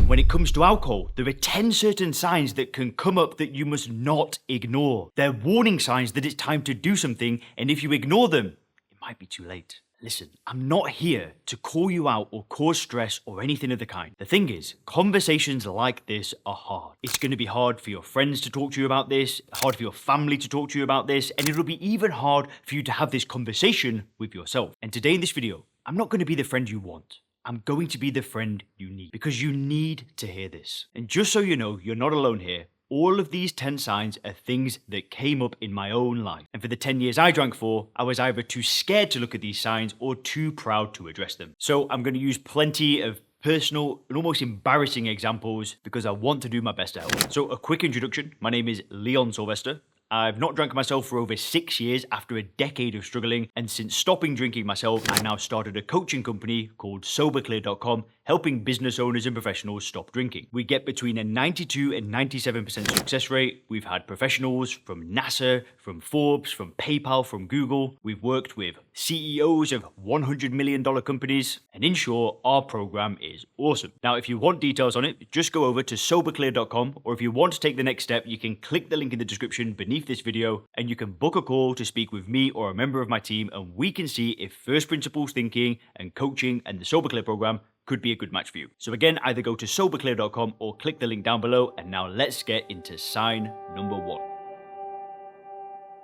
listen, when it comes to alcohol, there are 10 certain signs that can come up that you must not ignore. They're warning signs that it's time to do something, and if you ignore them, it might be too late. Listen, I'm not here to call you out or cause stress or anything of the kind. The thing is, conversations like this are hard. It's going to be hard for your friends to talk to you about this, hard for your family to talk to you about this, and it'll be even hard for you to have this conversation with yourself. And today in this video, I'm not going to be the friend you want. I'm going to be the friend you need, because you need to hear this. And just so you know, you're not alone here. All of these 10 signs are things that came up in my own life. And for the 10 years I drank for, I was either too scared to look at these signs or too proud to address them. So I'm going to use plenty of personal and almost embarrassing examples because I want to do my best to help. So a quick introduction. My name is Leon Sylvester. I've not drank myself for over 6 years after a decade of struggling, and since stopping drinking myself, I now started a coaching company called SoberClear.com, helping business owners and professionals stop drinking. We get between a 92 and 97% success rate. We've had professionals from NASA, from Forbes, from PayPal, from Google. We've worked with CEOs of $100 million companies, and in short, our program is awesome. Now, if you want details on it, just go over to SoberClear.com, or if you want to take the next step, you can click the link in the description beneath this video and you can book a call to speak with me or a member of my team, and we can see if first principles thinking and coaching and the SoberClear program could be a good match for you. So again, either go to SoberClear.com or click the link down below. And now let's get into sign number 1.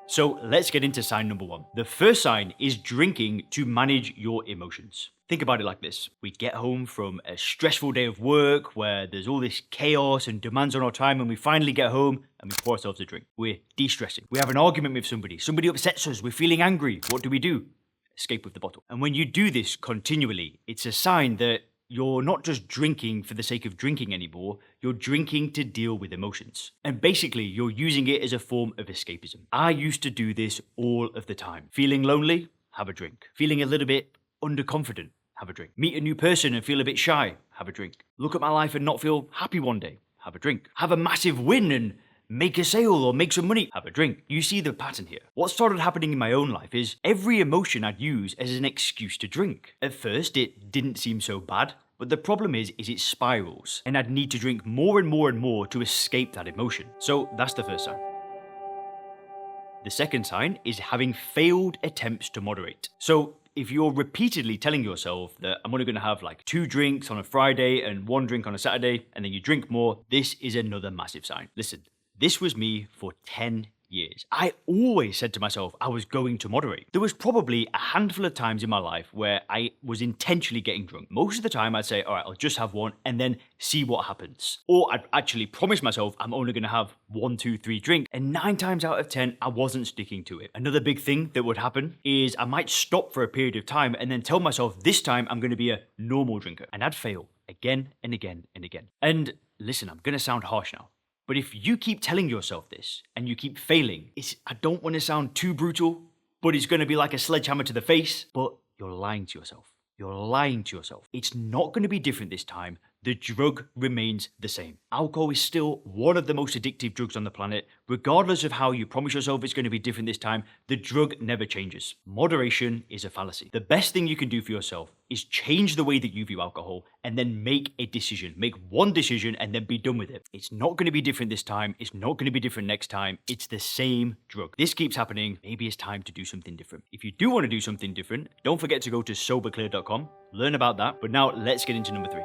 So let's get into sign number 1. The first sign is drinking to manage your emotions. Think about it like this. We get home from a stressful day of work where there's all this chaos and demands on our time, and we finally get home and we pour ourselves a drink. We're de-stressing. We have an argument with somebody upsets us, we're feeling angry. What do? Escape with the bottle. And when you do this continually, it's a sign that you're not just drinking for the sake of drinking anymore, you're drinking to deal with emotions. And basically, you're using it as a form of escapism. I used to do this all of the time. Feeling lonely? Have a drink. Feeling a little bit underconfident? Have a drink. Meet a new person and feel a bit shy? Have a drink. Look at my life and not feel happy one day? Have a drink. Have a massive win and make a sale or make some money? Have a drink. You see the pattern here. What started happening in my own life is every emotion I'd use as an excuse to drink. At first, it didn't seem so bad. But the problem is it spirals, and I'd need to drink more and more and more to escape that emotion. So that's the first sign. The second sign is having failed attempts to moderate. So if you're repeatedly telling yourself that I'm only going to have like 2 drinks on a Friday and 1 drink on a Saturday, and then you drink more, this is another massive sign. Listen, this was me for 10 years. I always said to myself I was going to moderate. There was probably a handful of times in my life where I was intentionally getting drunk. Most of the time I'd say, all right, I'll just have 1 and then see what happens. Or I'd actually promise myself I'm only going to have 1, 2, 3 drinks. And 9 times out of 10, I wasn't sticking to it. Another big thing that would happen is I might stop for a period of time and then tell myself this time I'm going to be a normal drinker. And I'd fail again and again and again. And listen, I'm going to sound harsh now. But if you keep telling yourself this and you keep failing, I don't want to sound too brutal, but it's going to be like a sledgehammer to the face, but you're lying to yourself. You're lying to yourself. It's not going to be different this time. The drug remains the same. Alcohol is still one of the most addictive drugs on the planet. Regardless of how you promise yourself it's going to be different this time, the drug never changes. Moderation is a fallacy. The best thing you can do for yourself is change the way that you view alcohol and then make a decision. Make one decision and then be done with it. It's not going to be different this time. It's not going to be different next time. It's the same drug. This keeps happening. Maybe it's time to do something different. If you do want to do something different, don't forget to go to SoberClear.com, learn about that. But now let's get into number 3.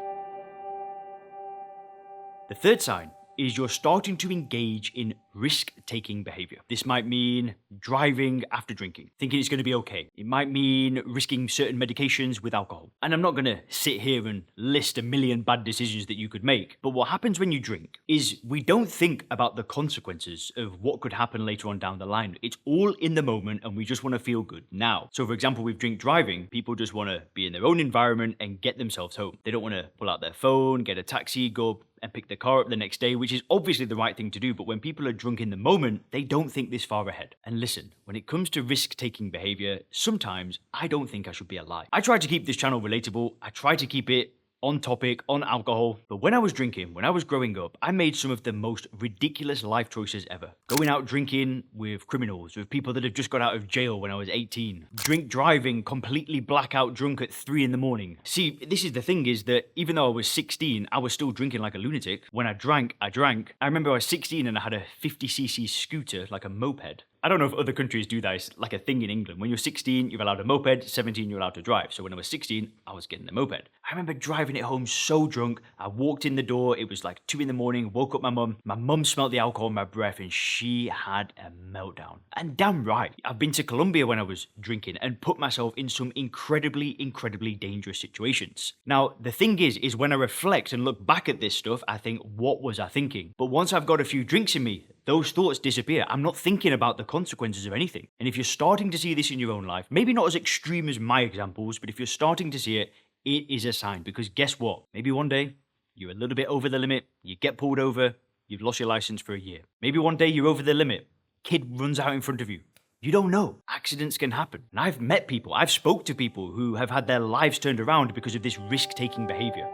The third sign is you're starting to engage in risk-taking behavior. This might mean driving after drinking, thinking it's going to be okay. It might mean risking certain medications with alcohol. And I'm not going to sit here and list a million bad decisions that you could make, but what happens when you drink is we don't think about the consequences of what could happen later on down the line. It's all in the moment and we just want to feel good now. So for example, with drink driving, people just want to be in their own environment and get themselves home. They don't want to pull out their phone, get a taxi, go and pick the car up the next day, which is obviously the right thing to do. But when people are drunk in the moment, they don't think this far ahead. And listen, when it comes to risk-taking behavior, sometimes I don't think I should be alive. I try to keep this channel relatable. I try to keep it on topic, on alcohol. But when I was drinking, when I was growing up, I made some of the most ridiculous life choices ever. Going out drinking with criminals, with people that have just got out of jail when I was 18. Drink driving, completely blackout drunk at 3 in the morning. See, this is the thing, is that even though I was 16, I was still drinking like a lunatic. When I drank, I drank. I remember I was 16 and I had a 50cc scooter, like a moped. I don't know if other countries do that. It's like a thing in England. When you're 16, you're allowed a moped. 17, you're allowed to drive. So when I was 16, I was getting the moped. I remember driving it home so drunk. I walked in the door. It was like 2 in the morning. Woke up my mum. My mum smelled the alcohol in my breath and she had a meltdown. And damn right. I've been to Colombia when I was drinking and put myself in some incredibly dangerous situations. Now, the thing is when I reflect and look back at this stuff, I think, what was I thinking? But once I've got a few drinks in me, those thoughts disappear. I'm not thinking about the consequences of anything. And if you're starting to see this in your own life, maybe not as extreme as my examples, but if you're starting to see it, it is a sign. Because guess what? Maybe one day you're a little bit over the limit, you get pulled over, you've lost your license for a year. Maybe one day you're over the limit, kid runs out in front of you. You don't know. Accidents can happen. And I've met people, I've spoke to people who have had their lives turned around because of this risk-taking behavior.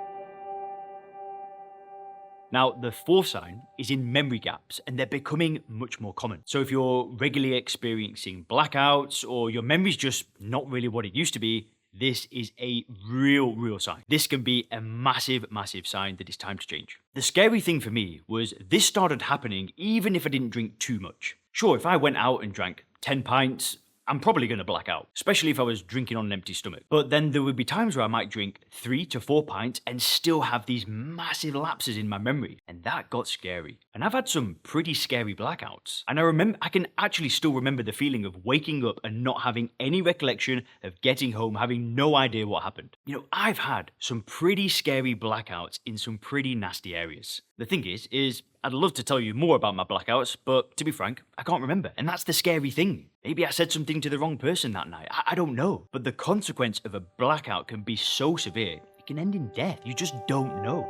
Now, the fourth sign is in memory gaps, and they're becoming much more common. So if you're regularly experiencing blackouts, or your memory's just not really what it used to be, this is a real sign. This can be a massive sign that it's time to change. The scary thing for me was this started happening even if I didn't drink too much. Sure, if I went out and drank 10 pints, I'm probably going to black out, especially if I was drinking on an empty stomach. But then there would be times where I might drink 3 to 4 pints and still have these massive lapses in my memory. And that got scary. And I've had some pretty scary blackouts. And I can actually still remember the feeling of waking up and not having any recollection of getting home, having no idea what happened. You know, I've had some pretty scary blackouts in some pretty nasty areas. The thing is I'd love to tell you more about my blackouts, but to be frank, I can't remember. And that's the scary thing. Maybe I said something to the wrong person that night. I don't know. But the consequence of a blackout can be so severe, it can end in death. You just don't know.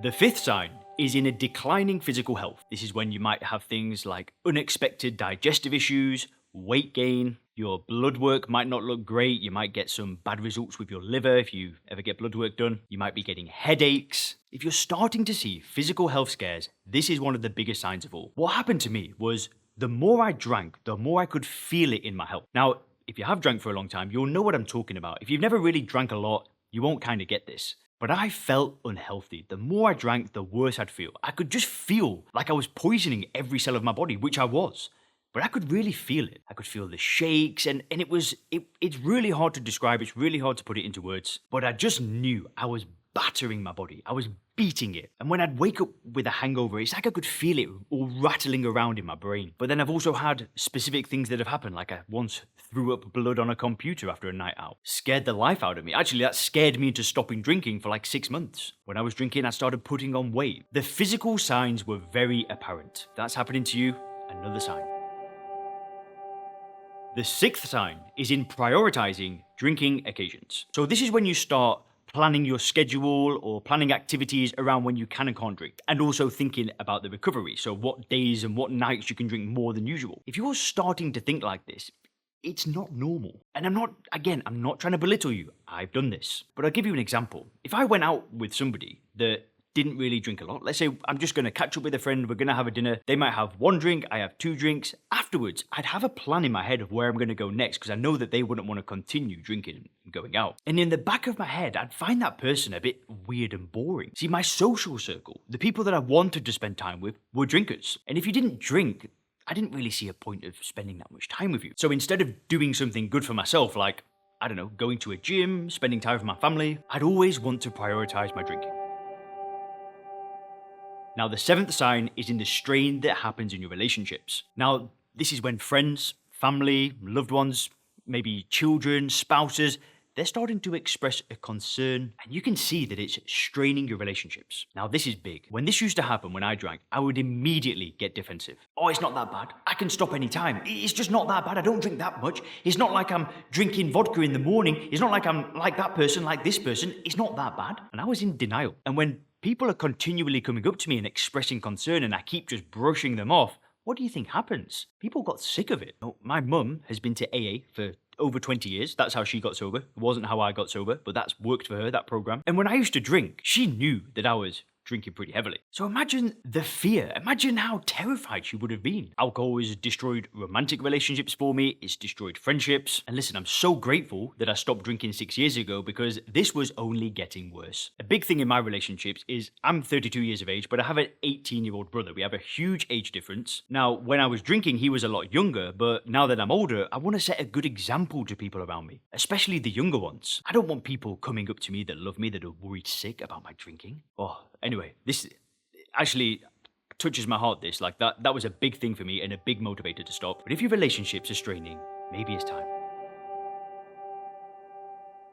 The fifth sign is in a declining physical health. This is when you might have things like unexpected digestive issues, weight gain, your blood work might not look great, you might get some bad results with your liver if you ever get blood work done, you might be getting headaches. If you're starting to see physical health scares, this is one of the biggest signs of all. What happened to me was the more I drank, the more I could feel it in my health. Now, if you have drank for a long time, you'll know what I'm talking about. If you've never really drank a lot, you won't kind of get this. But I felt unhealthy. The more I drank, the worse I'd feel. I could just feel like I was poisoning every cell of my body, which I was. But I could really feel it. I could feel the shakes, and it's really hard to describe. It's really hard to put it into words. But I just knew I was battering my body. I was beating it. And when I'd wake up with a hangover, it's like I could feel it all rattling around in my brain. But then I've also had specific things that have happened, like I once threw up blood on a computer after a night out. Scared the life out of me. Actually, that scared me into stopping drinking for like 6 months. When I was drinking, I started putting on weight. The physical signs were very apparent. If that's happening to you, another sign. The sixth sign is in prioritizing drinking occasions. So this is when you start planning your schedule or planning activities around when you can and can't drink, and also thinking about the recovery. So what days and what nights you can drink more than usual. If you're starting to think like this, it's not normal. And I'm not trying to belittle you. I've done this. But I'll give you an example. If I went out with somebody that didn't really drink a lot. Let's say I'm just going to catch up with a friend, we're going to have a dinner. They might have 1 drink, I have 2 drinks. Afterwards, I'd have a plan in my head of where I'm going to go next because I know that they wouldn't want to continue drinking and going out. And in the back of my head, I'd find that person a bit weird and boring. See, my social circle, the people that I wanted to spend time with, were drinkers. And if you didn't drink, I didn't really see a point of spending that much time with you. So instead of doing something good for myself, like, I don't know, going to a gym, spending time with my family, I'd always want to prioritize my drinking. Now, the 7th sign is in the strain that happens in your relationships. Now, this is when friends, family, loved ones, maybe children, spouses, they're starting to express a concern, and you can see that it's straining your relationships. Now, this is big. When this used to happen when I drank, I would immediately get defensive. Oh, it's not that bad. I can stop any time. It's just not that bad. I don't drink that much. It's not like I'm drinking vodka in the morning. It's not like I'm like that person, like this person. It's not that bad. And I was in denial. And when people are continually coming up to me and expressing concern and I keep just brushing them off, what do you think happens? People got sick of it. My mum has been to AA for over 20 years. That's how she got sober. It wasn't how I got sober, but that's worked for her, that program. And when I used to drink, she knew that I was drinking pretty heavily. So imagine the fear. Imagine how terrified she would have been. Alcohol has destroyed romantic relationships for me. It's destroyed friendships. And listen, I'm so grateful that I stopped drinking 6 years ago because this was only getting worse. A big thing in my relationships is I'm 32 years of age, but I have an 18-year-old brother. We have a huge age difference. Now, when I was drinking, he was a lot younger, but now that I'm older, I want to set a good example to people around me, especially the younger ones. I don't want people coming up to me that love me that are worried sick about my drinking. Anyway, this actually touches my heart, this. Like, that was a big thing for me and a big motivator to stop. But if your relationships are straining, maybe it's time.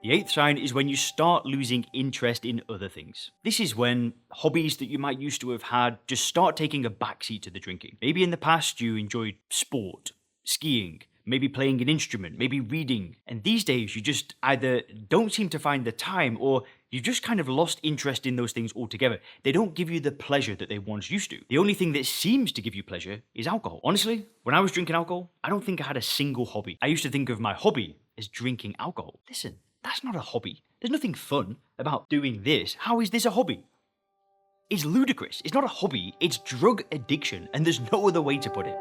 The 8th sign is when you start losing interest in other things. This is when hobbies that you might used to have had just start taking a backseat to the drinking. Maybe in the past you enjoyed sport, skiing, maybe playing an instrument, maybe reading. And these days you just either don't seem to find the time or you've just kind of lost interest in those things altogether. They don't give you the pleasure that they once used to. The only thing that seems to give you pleasure is alcohol. Honestly, when I was drinking alcohol, I don't think I had a single hobby. I used to think of my hobby as drinking alcohol. Listen, that's not a hobby. There's nothing fun about doing this. How is this a hobby? It's ludicrous. It's not a hobby. It's drug addiction, and there's no other way to put it.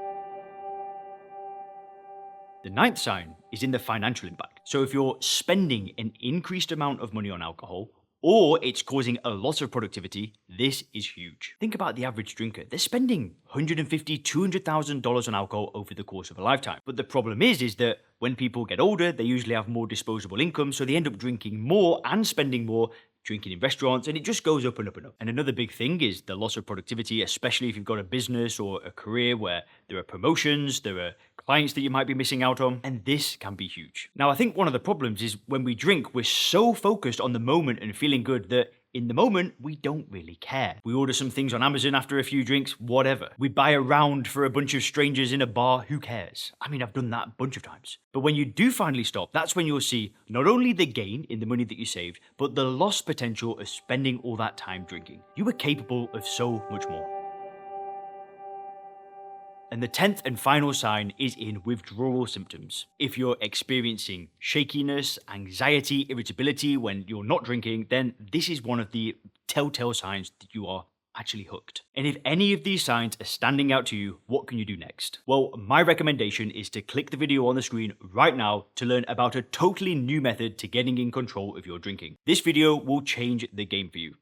The 9th sign is in the financial impact. So if you're spending an increased amount of money on alcohol, or it's causing a loss of productivity, this is huge. Think about the average drinker. They're spending $150,000, $200,000 on alcohol over the course of a lifetime. But the problem is that when people get older, they usually have more disposable income, so they end up drinking more and spending more drinking in restaurants, and it just goes up and up and up. And another big thing is the loss of productivity, especially if you've got a business or a career where there are promotions, there are clients that you might be missing out on, and this can be huge. Now, I think one of the problems is when we drink, we're so focused on the moment and feeling good that in the moment, we don't really care. We order some things on Amazon after a few drinks, whatever. We buy a round for a bunch of strangers in a bar, who cares? I mean, I've done that a bunch of times. But when you do finally stop, that's when you'll see not only the gain in the money that you saved, but the lost potential of spending all that time drinking. You were capable of so much more. And the 10th and final sign is in withdrawal symptoms. If you're experiencing shakiness, anxiety, irritability when you're not drinking, then this is one of the telltale signs that you are actually hooked. And if any of these signs are standing out to you, what can you do next? Well, my recommendation is to click the video on the screen right now to learn about a totally new method to getting in control of your drinking. This video will change the game for you.